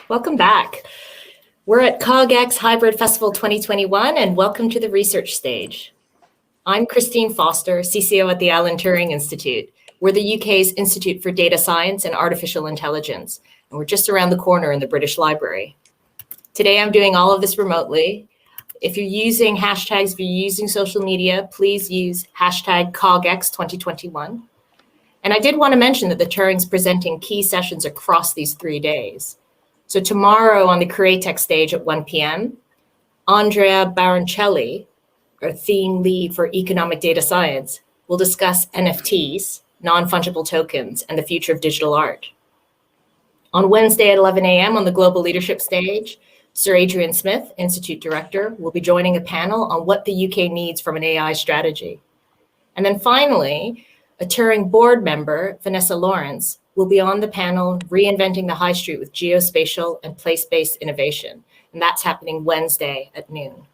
Welcome back. We're at CogX Hybrid Festival 2021 and welcome to the research stage. I'm Christine Foster, CCO at the Alan Turing Institute. We're the UK's Institute for Data Science and Artificial Intelligence, and we're just around the corner in the British Library. Today I'm doing all of this remotely. If you're using hashtags, if you're using social media, please use hashtag CogX 2021. And I did want to mention that the Turing's presenting key sessions across these 3 days. So tomorrow on the CreateX stage at 1 p.m., Andrea Baroncelli, our theme lead for economic data science, will discuss NFTs, non-fungible tokens, and the future of digital art. On Wednesday at 11 a.m. on the Global Leadership stage, Sir Adrian Smith, Institute Director, will be joining a panel on what the UK needs from an AI strategy. And then finally, a Turing board member, Vanessa Lawrence, will be on the panel Reinventing the High Street with Geospatial and Place-Based Innovation. And that's happening Wednesday at noon.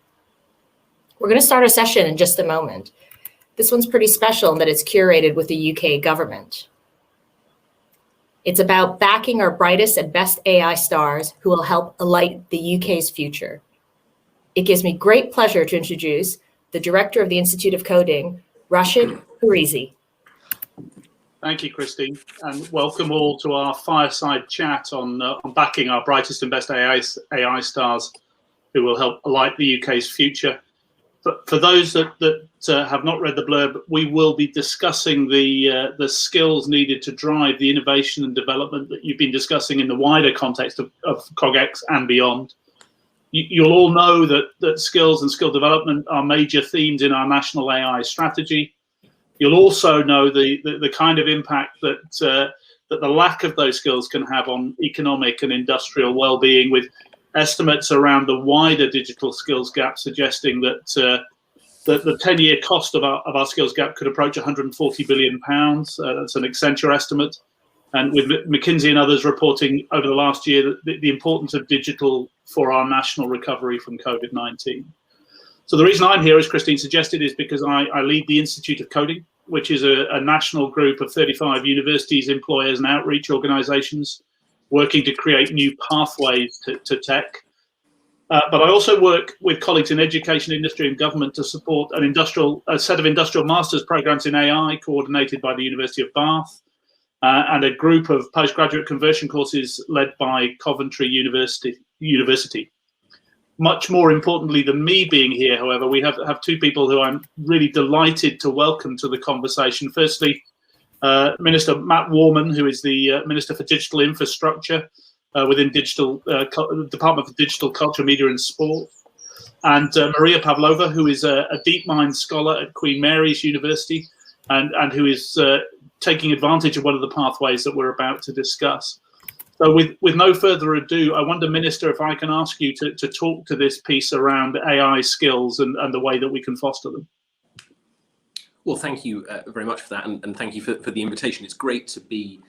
We're going to start our session in just a moment. This one's pretty special in that it's curated with the UK government. It's about backing our brightest and best AI stars who will help alight the UK's future. It gives me great pleasure to introduce the Director of the Institute of Coding, Rachid Hourizi. Thank you, Christine, and welcome all to our fireside chat on backing our brightest and best AI stars who will help alight the UK's future. But for those that have not read the blurb, we will be discussing the skills needed to drive the innovation and development that you've been discussing in the wider context of CogX and beyond. You'll all know that skills and skill development are major themes in our national AI strategy. You'll also know the kind of impact that the lack of those skills can have on economic and industrial well-being, with estimates around the wider digital skills gap suggesting that the 10-year cost of our skills gap could approach £140 billion. That's an Accenture estimate. And with McKinsey and others reporting over the last year the importance of digital for our national recovery from COVID-19. So the reason I'm here, as Christine suggested, is because I lead the Institute of Coding, which is a national group of 35 universities, employers, and outreach organizations working to create new pathways to tech. But I also work with colleagues in education, industry, and government to support a set of industrial master's programs in AI coordinated by the University of Bath, and a group of postgraduate conversion courses led by Coventry University. Much more importantly than me being here, however, we have two people who I'm really delighted to welcome to the conversation. Firstly, Minister Matt Warman, who is the Minister for Digital Infrastructure within Department for Digital Culture, Media and Sport, and Mariya Pavlova, who is a DeepMind scholar at Queen Mary's University and who is taking advantage of one of the pathways that we're about to discuss. So with no further ado, I wonder, Minister, if I can ask you to talk to this piece around AI skills and the way that we can foster them. Well, thank you very much for that, and thank you for the invitation. It's great to be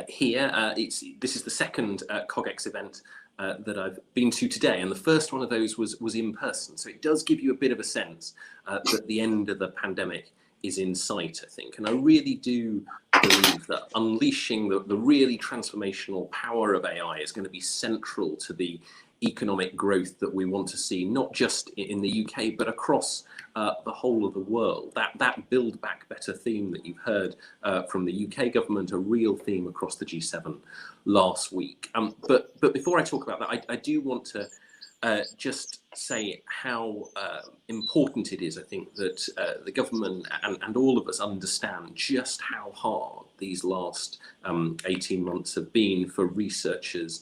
here. This is the second CogX event that I've been to today, and the first one of those was in person. So it does give you a bit of a sense that the end of the pandemic is in sight, I think. And I really do believe that unleashing the really transformational power of AI is going to be central to the economic growth that we want to see, not just in the UK, but across the whole of the world. That Build Back Better theme that you've heard from the UK government, a real theme across the G7 last week. But before I talk about that, I do want to just say how important it is, I think, that the government and all of us understand just how hard these last 18 months have been for researchers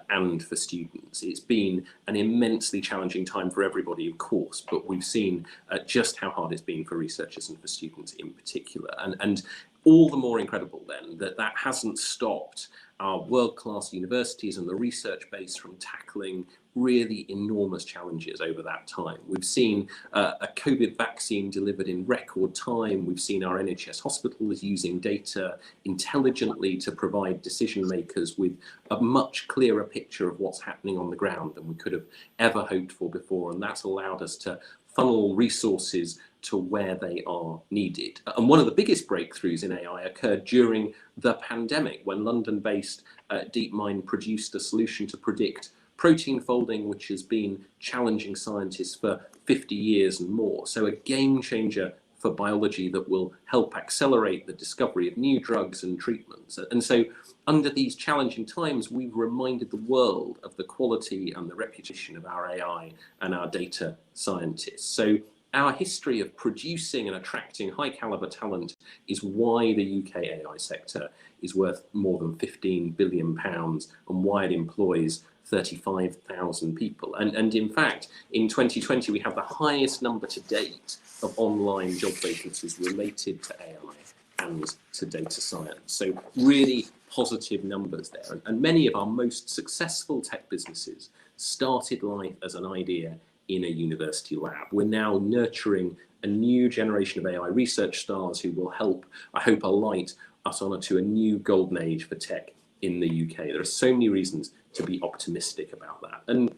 and for students. It's been an immensely challenging time for everybody, of course, but we've seen just how hard it's been for researchers and for students in particular. And all the more incredible then that hasn't stopped our world-class universities and the research base from tackling really enormous challenges over that time. We've seen a COVID vaccine delivered in record time. We've seen our NHS hospitals using data intelligently to provide decision makers with a much clearer picture of what's happening on the ground than we could have ever hoped for before. And that's allowed us to funnel resources to where they are needed. And one of the biggest breakthroughs in AI occurred during the pandemic, when London-based DeepMind produced a solution to predict protein folding, which has been challenging scientists for 50 years and more. So a game changer for biology that will help accelerate the discovery of new drugs and treatments. And so under these challenging times, we've reminded the world of the quality and the reputation of our AI and our data scientists. So our history of producing and attracting high caliber talent is why the UK AI sector is worth more than £15 billion and why it employs 35,000 people. And in fact, in 2020, we have the highest number to date of online job vacancies related to AI and to data science. So really positive numbers there. And many of our most successful tech businesses started life as an idea in a university lab. We're now nurturing a new generation of AI research stars who will help, I hope, alight us onto a new golden age for tech in the UK. There are so many reasons to be optimistic about that. And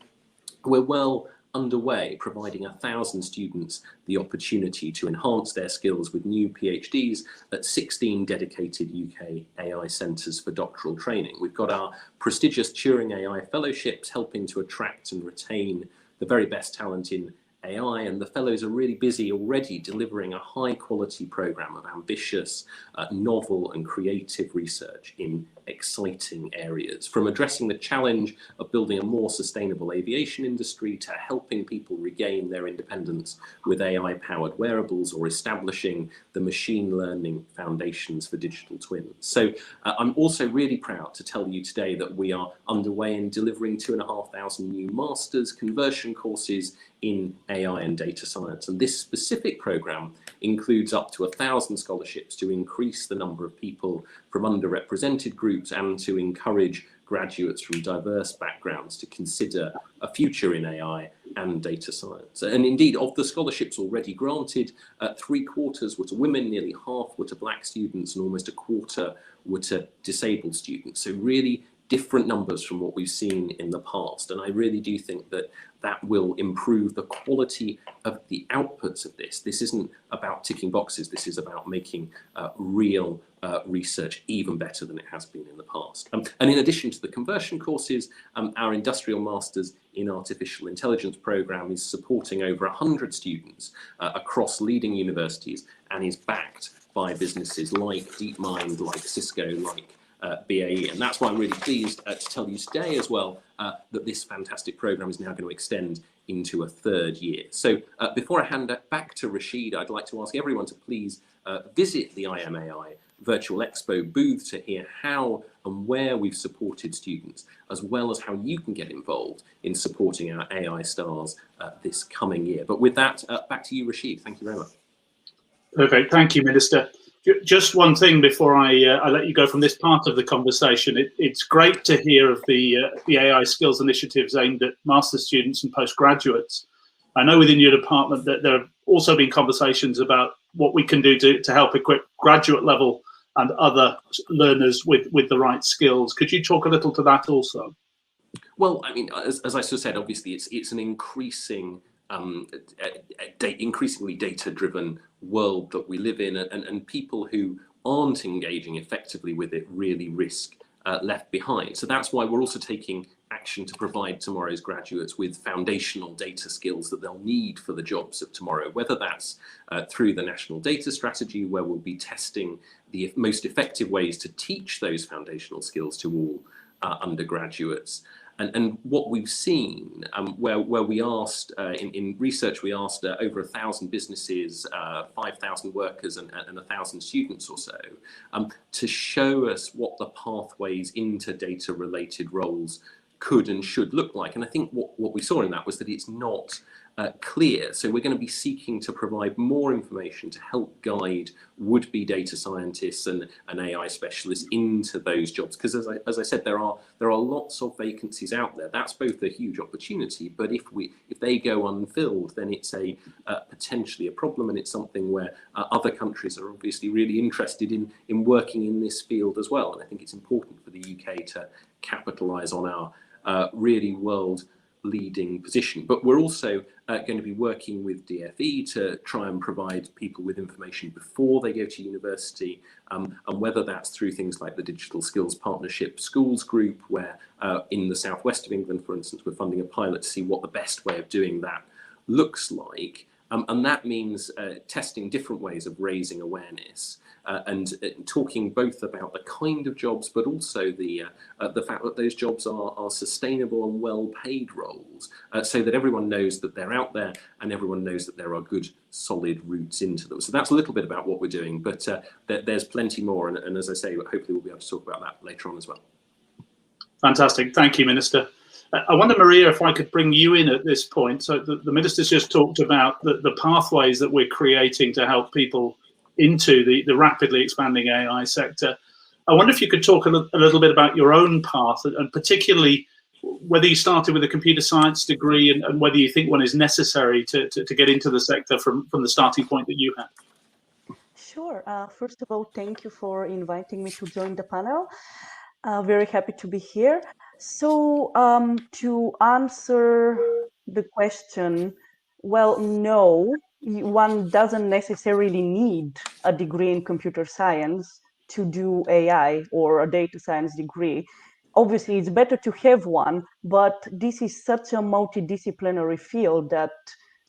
we're well underway, providing 1,000 students the opportunity to enhance their skills with new PhDs at 16 dedicated UK AI centres for doctoral training. We've got our prestigious Turing AI fellowships helping to attract and retain the very best talent in AI, and the fellows are really busy already delivering a high quality programme of ambitious, novel and creative research in exciting areas, from addressing the challenge of building a more sustainable aviation industry to helping people regain their independence with AI powered wearables or establishing the machine learning foundations for digital twins. So I'm also really proud to tell you today that we are underway in delivering 2,500 new masters conversion courses in AI and data science. And this specific programme includes up to 1,000 scholarships to increase the number of people from underrepresented groups and to encourage graduates from diverse backgrounds to consider a future in AI and data science. And indeed, of the scholarships already granted, 3/4 were to women, nearly half were to Black students, and almost 1/4 were to disabled students. So really different numbers from what we've seen in the past. And I really do think that that will improve the quality of the outputs of this. This isn't about ticking boxes. This is about making real research even better than it has been in the past. And in addition to the conversion courses, our Industrial Masters in Artificial Intelligence programme is supporting over 100 students across leading universities and is backed by businesses like DeepMind, like Cisco, like BAE, and that's why I'm really pleased to tell you today as well that this fantastic programme is now going to extend into a 3rd year. So before I hand it back to Rachid, I'd like to ask everyone to please visit the IMAI Virtual Expo booth to hear how and where we've supported students, as well as how you can get involved in supporting our AI stars this coming year. But with that, back to you, Rachid. Thank you very much. Perfect. Thank you, Minister. Just one thing before I let you go from this part of the conversation. It's great to hear of the AI skills initiatives aimed at master's students and postgraduates. I know within your department that there have also been conversations about what we can do to help equip graduate level and other learners with the right skills. Could you talk a little to that also? Well, I mean, as I sort of said, obviously it's an increasingly data-driven world that we live in, and people who aren't engaging effectively with it really risk left behind. So that's why we're also taking action to provide tomorrow's graduates with foundational data skills that they'll need for the jobs of tomorrow, whether that's through the National Data Strategy, where we'll be testing the most effective ways to teach those foundational skills to all undergraduates. And what we've seen, where we asked, in research, we asked over 1,000 businesses, 5,000 workers and 1,000 students or so, to show us what the pathways into data-related roles could and should look like. And I think what we saw in that was that it's not clear. So we're going to be seeking to provide more information to help guide would-be data scientists and AI specialists into those jobs. Because as I said, there are lots of vacancies out there. That's both a huge opportunity, but if they go unfilled, then it's potentially a problem, and it's something where other countries are obviously really interested in working in this field as well. And I think it's important for the UK to capitalise on our really world leading position. But we're also going to be working with DFE to try and provide people with information before they go to university, and whether that's through things like the Digital Skills Partnership Schools Group, where in the southwest of England, for instance, we're funding a pilot to see what the best way of doing that looks like. And that means testing different ways of raising awareness. And talking both about the kind of jobs, but also the fact that those jobs are sustainable and well-paid roles, so that everyone knows that they're out there and everyone knows that there are good, solid routes into them. So that's a little bit about what we're doing, but there's plenty more. And as I say, hopefully we'll be able to talk about that later on as well. Fantastic. Thank you, Minister. I wonder, Mariya, if I could bring you in at this point. So the Minister's just talked about the pathways that we're creating to help people into the rapidly expanding AI sector. I wonder if you could talk a little bit about your own path, and particularly whether you started with a computer science degree and whether you think one is necessary to get into the sector from the starting point that you had. Sure. First of all, thank you for inviting me to join the panel. Very happy to be here. So to answer the question, well, no, one doesn't necessarily need a degree in computer science to do AI or a data science degree. Obviously, it's better to have one, but this is such a multidisciplinary field that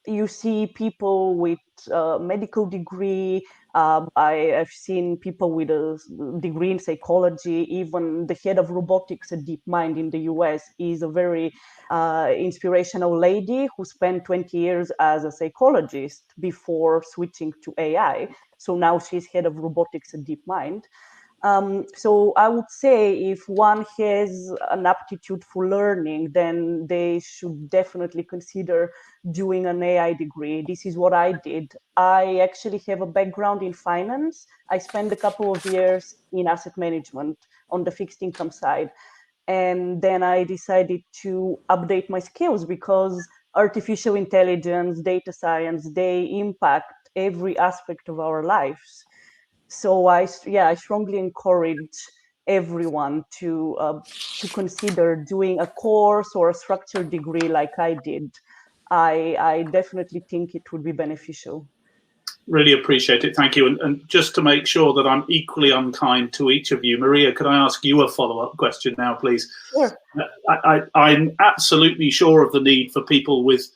you see people with a medical degree. I've seen people with a degree in psychology. Even the head of robotics at DeepMind in the US is a very inspirational lady who spent 20 years as a psychologist before switching to AI. So now she's head of robotics at DeepMind. So I would say if one has an aptitude for learning, then they should definitely consider doing an AI degree. This is what I did. I actually have a background in finance. I spent a couple of years in asset management on the fixed income side. And then I decided to update my skills because artificial intelligence, data science, they impact every aspect of our lives. So I strongly encourage everyone to consider doing a course or a structured degree like I did. I definitely think it would be beneficial. Really appreciate it. Thank you. And just to make sure that I'm equally unkind to each of you, Mariya, could I ask you a follow-up question now, please? Sure. I'm absolutely sure of the need for people with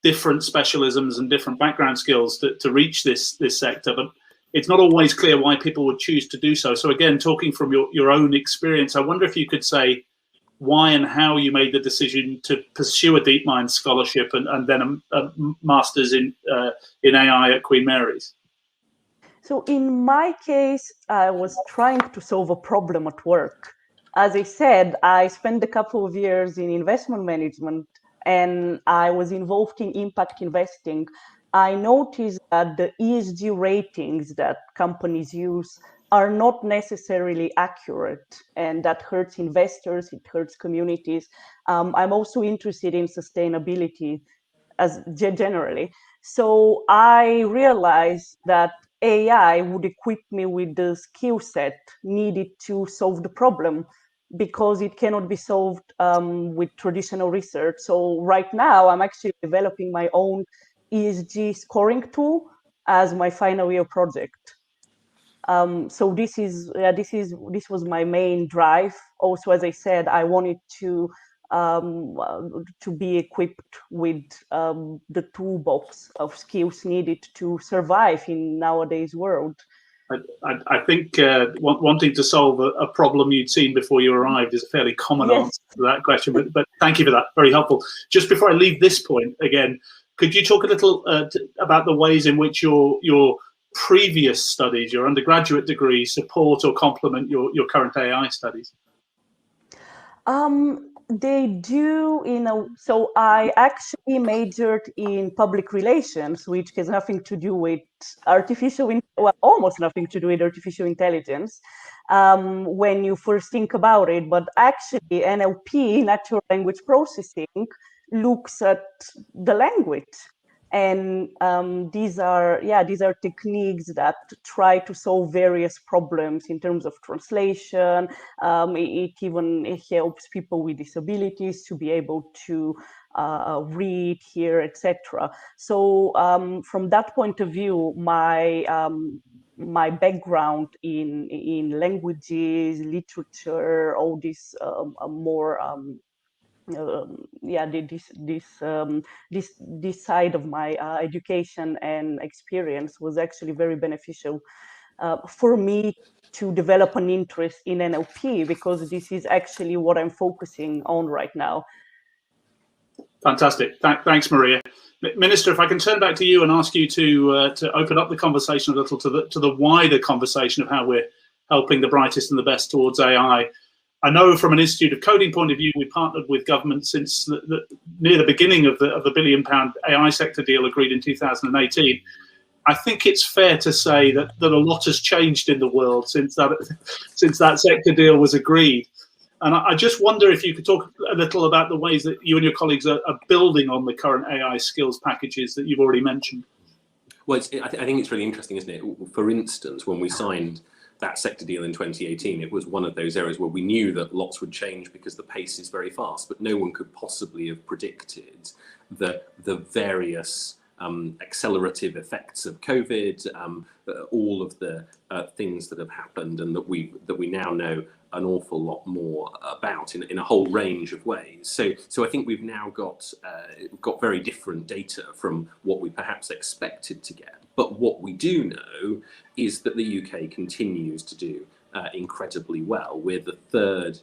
different specialisms and different background skills to reach this sector, but it's not always clear why people would choose to do so. So again, talking from your own experience, I wonder if you could say why and how you made the decision to pursue a DeepMind scholarship and then a master's in AI at Queen Mary's. So in my case, I was trying to solve a problem at work. As I said, I spent a couple of years in investment management and I was involved in impact investing. I noticed that the ESG ratings that companies use are not necessarily accurate, and that hurts investors, it hurts communities. I'm also interested in sustainability as generally. So I realized that AI would equip me with the skill set needed to solve the problem, because it cannot be solved with traditional research. So right now, I'm actually developing my own ESG scoring tool as my final year project. So this was my main drive. Also, as I said, I wanted to be equipped with the toolbox of skills needed to survive in nowadays world. I think wanting to solve a problem you'd seen before you arrived is a fairly common answer to that question, but thank you for that, very helpful. Just before I leave this point again, could you talk a little about the ways in which your previous studies, your undergraduate degree, support or complement your current AI studies? They do, so I actually majored in public relations, which has nothing to do with almost nothing to do with artificial intelligence when you first think about it. But actually, NLP, natural language processing, looks at the language. And these are techniques that try to solve various problems in terms of translation. It even helps people with disabilities to be able to read, hear, etc. So from that point of view, my background in languages, literature, all this more this side of my education and experience was actually very beneficial for me to develop an interest in NLP, because this is actually what I'm focusing on right now. Fantastic. Thanks, Mariya. Minister, if I can turn back to you and ask you to open up the conversation a little to the wider conversation of how we're helping the brightest and the best towards AI. I know from an Institute of Coding point of view, we partnered with government since near the beginning of the £1 billion AI sector deal agreed in 2018. I think it's fair to say that a lot has changed in the world since that sector deal was agreed. And I just wonder if you could talk a little about the ways that you and your colleagues are building on the current AI skills packages that you've already mentioned. Well, I think it's really interesting, isn't it? For instance, when we signed that sector deal in 2018, it was one of those areas where we knew that lots would change because the pace is very fast, but no one could possibly have predicted the various accelerative effects of COVID, all of the things that have happened and that we now know an awful lot more about in a whole range of ways. So I think we've now got very different data from what we perhaps expected to get. But what we do know is that the UK continues to do incredibly well. We're the third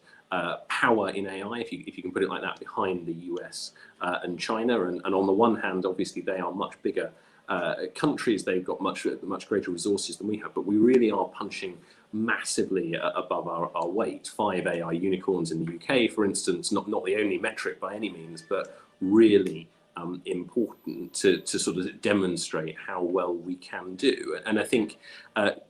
power in AI, if you can put it like that, behind the US and China. And on the one hand, obviously, they are much bigger countries. They've got much greater resources than we have. But we really are punching massively above our weight. 5 AI unicorns in the UK, for instance, not the only metric by any means, but really important to sort of demonstrate how well we can do. And I think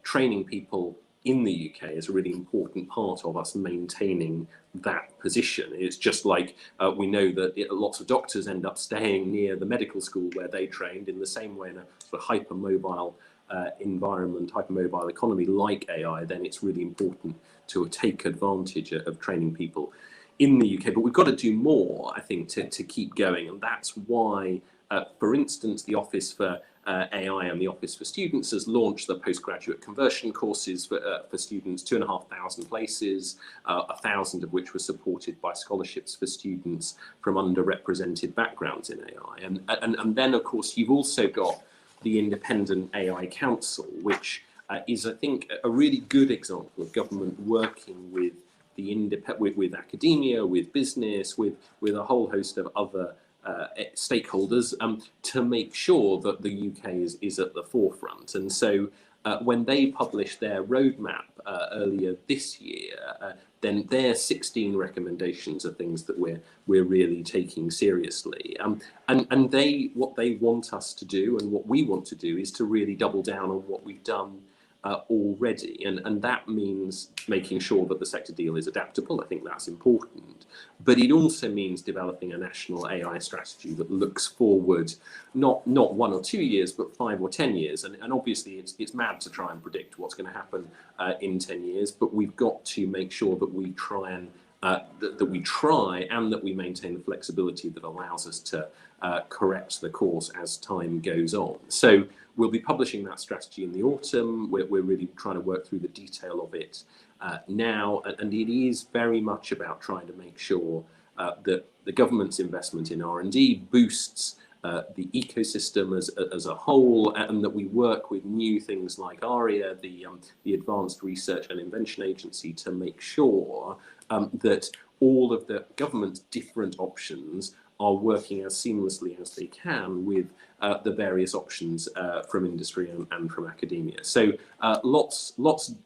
training people in the UK is a really important part of us maintaining that position. It's just like we know that lots of doctors end up staying near the medical school where they trained. In the same way, in a sort of hypermobile environment, hypermobile economy like AI, then it's really important to take advantage of training people in the UK. But we've got to do more, I think, to keep going. And that's why, for instance, the Office for AI and the Office for Students has launched the postgraduate conversion courses for students, 2,500 places, 1,000 of which were supported by scholarships for students from underrepresented backgrounds in AI. And then, of course, you've also got the Independent AI Council, which is, I think, a really good example of government working with with academia, with business, with a whole host of other stakeholders to make sure that the UK is at the forefront. And so when they published their roadmap earlier this year, then their 16 recommendations are things that we're really taking seriously. And what they want us to do and what we want to do is to really double down on what we've done already, and that means making sure that the sector deal is adaptable. I think that's important, but it also means developing a national AI strategy that looks forward, not 1 or 2 years, but 5 or 10 years. And obviously, it's mad to try and predict what's going to happen in 10 years, but we've got to make sure that we try and that we maintain the flexibility that allows us to correct the course as time goes on. So we'll be publishing that strategy in the autumn. We're really trying to work through the detail of it now, and it is very much about trying to make sure that the government's investment in R&D boosts the ecosystem as a whole, and that we work with new things like ARIA, the Advanced Research and Invention Agency, to make sure that all of the government's different options are working as seamlessly as they can with the various options from industry and from academia. So lots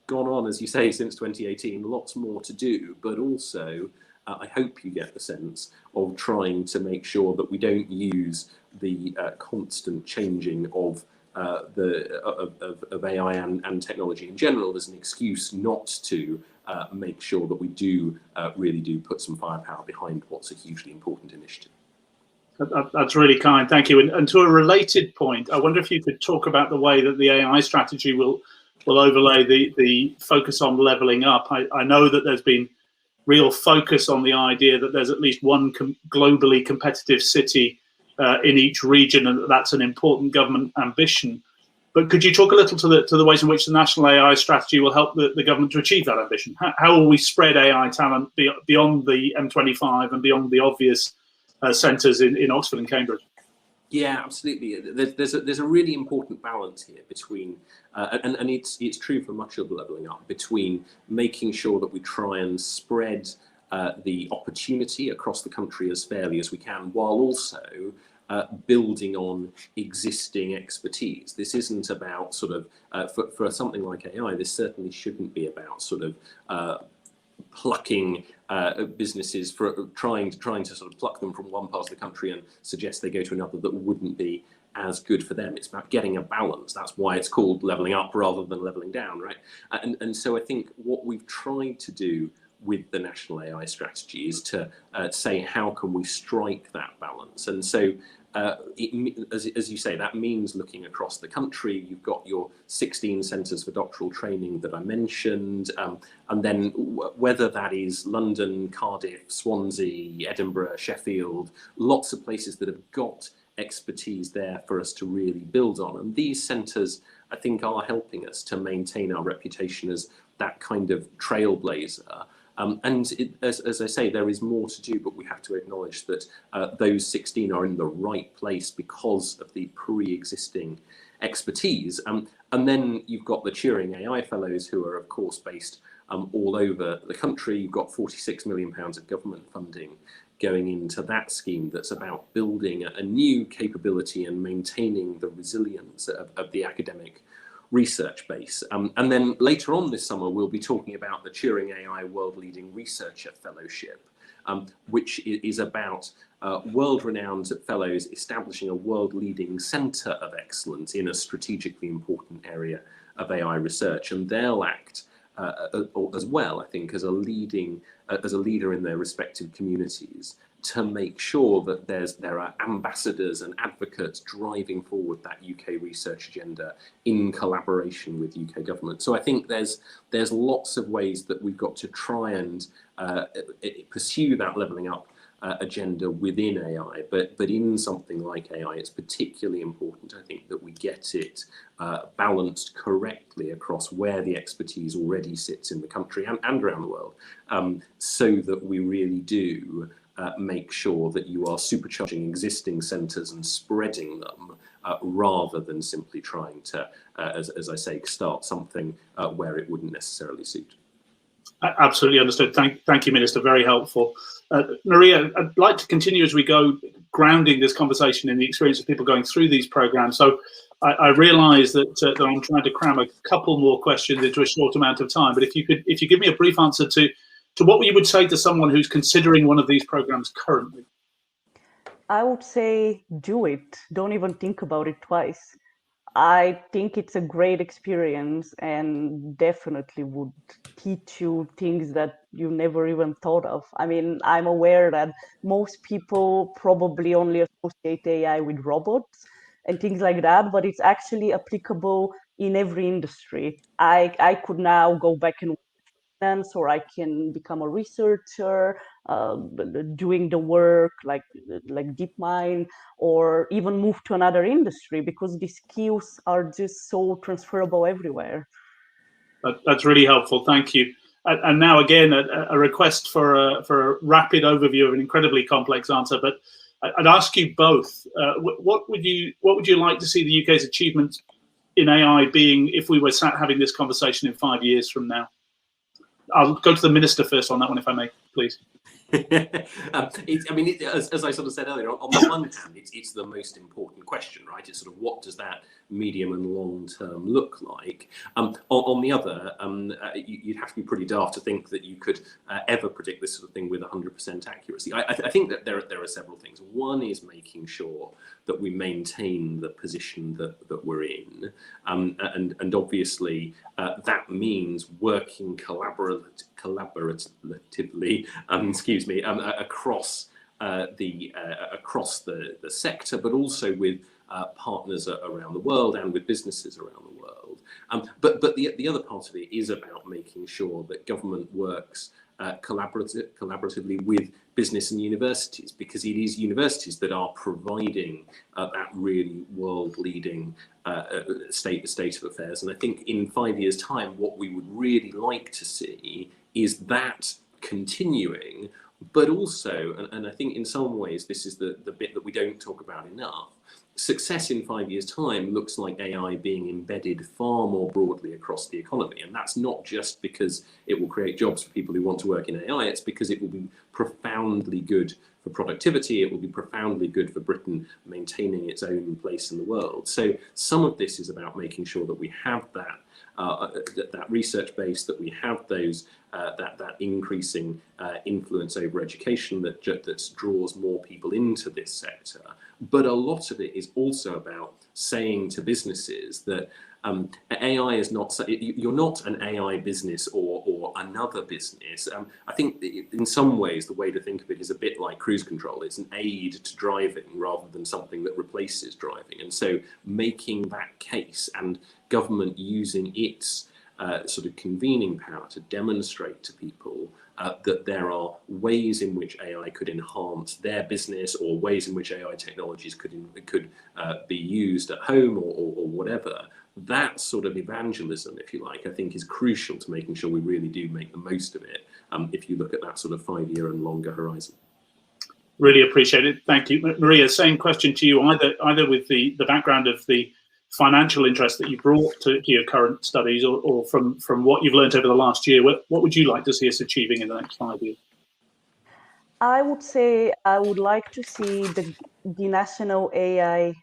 gone on, as you say, since 2018, lots more to do, but also I hope you get the sense of trying to make sure that we don't use the constant changing of AI and technology in general as an excuse not to make sure that we really do put some firepower behind what's a hugely important initiative. That's really kind, thank you. And to a related point, I wonder if you could talk about the way that the AI strategy will overlay the focus on levelling up. I know that there's been real focus on the idea that there's at least one globally competitive city in each region, and that's an important government ambition. But could you talk a little to the ways in which the national AI strategy will help the government to achieve that ambition? How will we spread AI talent beyond the M25 and beyond the obvious centres in Oxford and Cambridge? Yeah, absolutely. There's a really important balance here between, and it's true for much of the levelling up, between making sure that we try and spread the opportunity across the country as fairly as we can, while also building on existing expertise. This isn't about sort of, for something like AI, this certainly shouldn't be about sort of plucking businesses, for trying to sort of pluck them from one part of the country and suggest they go to another that wouldn't be as good for them. It's about getting a balance. That's why it's called levelling up rather than levelling down, right? And so I think what we've tried to do with the national AI strategy is to say, how can we strike that balance? And so as you say, that means looking across the country. You've got your 16 centres for doctoral training that I mentioned, and then whether that is London, Cardiff, Swansea, Edinburgh, Sheffield, lots of places that have got expertise there for us to really build on. And these centres, I think, are helping us to maintain our reputation as that kind of trailblazer. As I say, there is more to do, but we have to acknowledge that those 16 are in the right place because of the pre-existing expertise. And then you've got the Turing AI Fellows, who are, of course, based all over the country. You've got £46 million of government funding going into that scheme that's about building a new capability and maintaining the resilience of the academic research base. And then later on this summer, we'll be talking about the Turing AI World Leading Researcher Fellowship, which is about world-renowned fellows establishing a world-leading centre of excellence in a strategically important area of AI research. And they'll act as well, I think, as a leader in their respective communities, to make sure that there are ambassadors and advocates driving forward that UK research agenda in collaboration with UK government. So I think there's lots of ways that we've got to try and pursue that levelling up agenda within AI, but in something like AI, it's particularly important, I think, that we get it balanced correctly across where the expertise already sits in the country and around the world, so that we really do make sure that you are supercharging existing centres and spreading them, rather than simply trying to, as I say, start something where it wouldn't necessarily suit. Absolutely understood. Thank you, Minister. Very helpful. Mariya, I'd like to continue as we go, grounding this conversation in the experience of people going through these programs. So I realise that I'm trying to cram a couple more questions into a short amount of time. But if you give me a brief answer to what you would say to someone who's considering one of these programs currently. I would say do it. Don't even think about it twice. I think it's a great experience and definitely would teach you things that you never even thought of. I mean, I'm aware that most people probably only associate AI with robots and things like that, but it's actually applicable in every industry. I could now go back and or I can become a researcher doing the work like DeepMind, or even move to another industry, because the skills are just so transferable everywhere. That's really helpful. Thank you. And now again, a request for a rapid overview of an incredibly complex answer. But I'd ask you both: what would you like to see the UK's achievements in AI being if we were sat having this conversation in 5 years from now? I'll go to the Minister first on that one, if I may, please. As I sort of said earlier, on the one hand, it's the most important question, right? It's sort of, what does that medium and long term look like? On the other, you'd have to be pretty daft to think that you could ever predict this sort of thing with 100% accuracy. I think that there are several things. One is making sure that we maintain the position that we're in, and obviously that means working collaboratively, across across the sector, but also with partners around the world and with businesses around the world. But the other part of it is about making sure that government works collaboratively with business and universities, because it is universities that are providing that really world-leading state of affairs. And I think in 5 years' time, what we would really like to see is that continuing, but also, and I think in some ways this is the bit that we don't talk about enough, success in 5 years' time looks like AI being embedded far more broadly across the economy. And that's not just because it will create jobs for people who want to work in AI, it's because it will be profoundly good for productivity, it will be profoundly good for Britain maintaining its own place in the world. So some of this is about making sure that we have that that research base, that we have those that increasing influence over education that draws more people into this sector. But a lot of it is also about saying to businesses that AI is not, you're not an AI business or another business. I think in some ways the way to think of it is a bit like cruise control. It's an aid to driving rather than something that replaces driving. And so making that case and government using its sort of convening power to demonstrate to people that there are ways in which AI could enhance their business, or ways in which AI technologies could be used at home or whatever. That sort of evangelism, if you like, I think is crucial to making sure we really do make the most of it, if you look at that sort of 5-year and longer horizon. Really appreciate it. Thank you. Mariya, same question to you, either with the background of the financial interest that you brought to your current studies, or from what you've learned over the last year. What would you like to see us achieving in the next 5 years? I would say I would like to see the national AI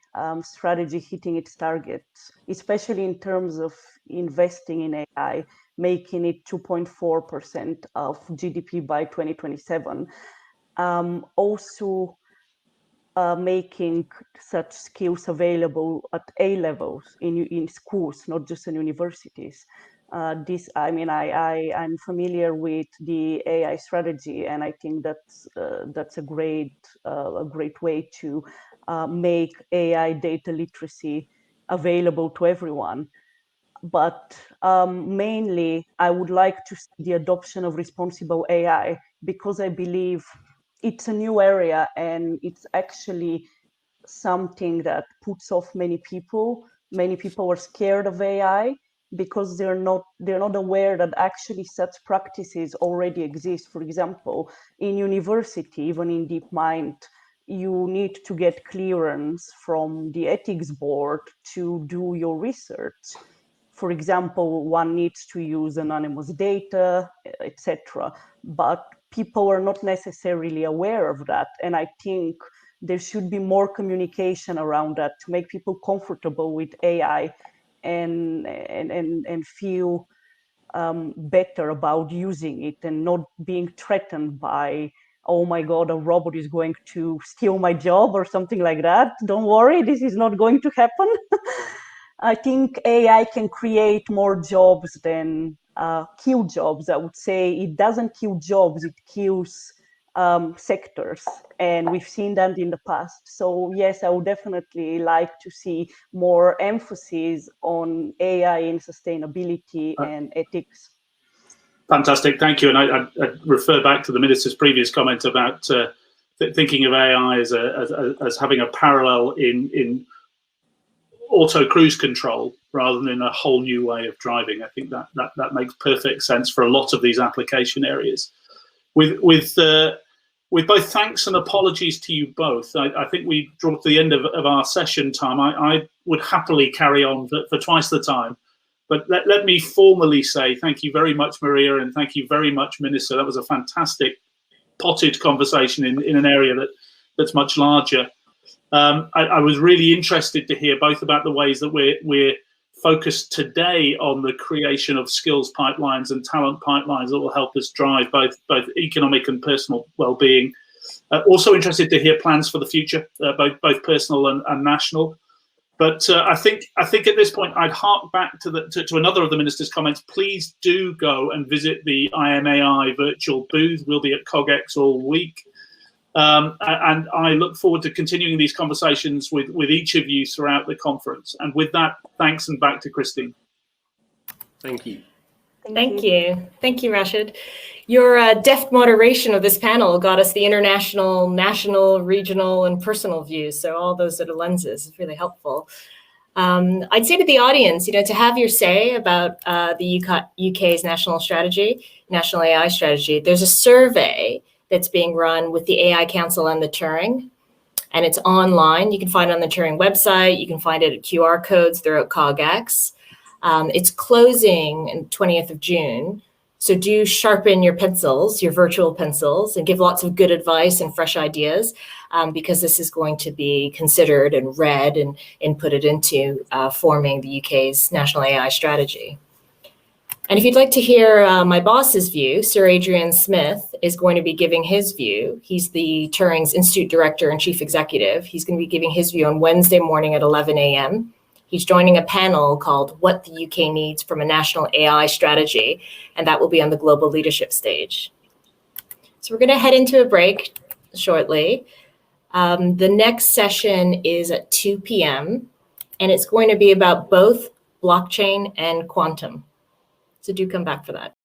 strategy hitting its targets, especially in terms of investing in AI, making it 2.4% of GDP by 2027. Also making such skills available at A levels in schools, not just in universities. I'm familiar with the AI strategy, and I think that's a great way to make AI data literacy available to everyone. But mainly, I would like to see the adoption of responsible AI, because I believe it's a new area and it's actually something that puts off many people. Many people are scared of AI because they're not aware that actually such practices already exist. For example, in university, even in DeepMind, you need to get clearance from the ethics board to do your research. For example, one needs to use anonymous data, etc. But people are not necessarily aware of that. And I think there should be more communication around that to make people comfortable with AI and feel better about using it, and not being threatened by, oh my God, a robot is going to steal my job or something like that. Don't worry, this is not going to happen. I think AI can create more jobs than kill jobs. I would say it doesn't kill jobs, it kills sectors. And we've seen that in the past. So yes, I would definitely like to see more emphasis on AI in sustainability and ethics. Fantastic, thank you. And I refer back to the Minister's previous comment about thinking of AI as having a parallel in auto cruise control rather than in a whole new way of driving. I think that makes perfect sense for a lot of these application areas. With both thanks and apologies to you both, I think we draw to the end of our session time. I would happily carry on for twice the time, but let me formally say thank you very much, Mariya, and thank you very much, Minister. That was a fantastic potted conversation in an area that's much larger. I was really interested to hear both about the ways that we're focused today on the creation of skills pipelines and talent pipelines that will help us drive both economic and personal well-being. Also interested to hear plans for the future, both personal and national. But I think at this point I'd hark back to another of the Minister's comments. Please do go and visit the IMAI virtual booth. We'll be at CogX all week. And I look forward to continuing these conversations with each of you throughout the conference. And with that, thanks, and back to Christine. Thank you. Thank you. Thank you, Rachid. Your deft moderation of this panel got us the international, national, regional, and personal views. So all those sort of lenses is really helpful. I'd say to the audience, to have your say about the UK's national strategy, national AI strategy, there's a survey that's being run with the AI Council and the Turing, and it's online. You can find it on the Turing website. You can find it at QR codes throughout CogX. It's closing on 20th of June. So do sharpen your pencils, your virtual pencils, and give lots of good advice and fresh ideas, because this is going to be considered and read and inputted into forming the UK's national AI strategy. And if you'd like to hear my boss's view, Sir Adrian Smith is going to be giving his view. He's the Turing's Institute Director and Chief Executive. He's going to be giving his view on Wednesday morning at 11 a.m. He's joining a panel called What the UK Needs from a National AI Strategy, and that will be on the global leadership stage. So we're going to head into a break shortly. The next session is at 2 p.m., and it's going to be about both blockchain and quantum. So do come back for that.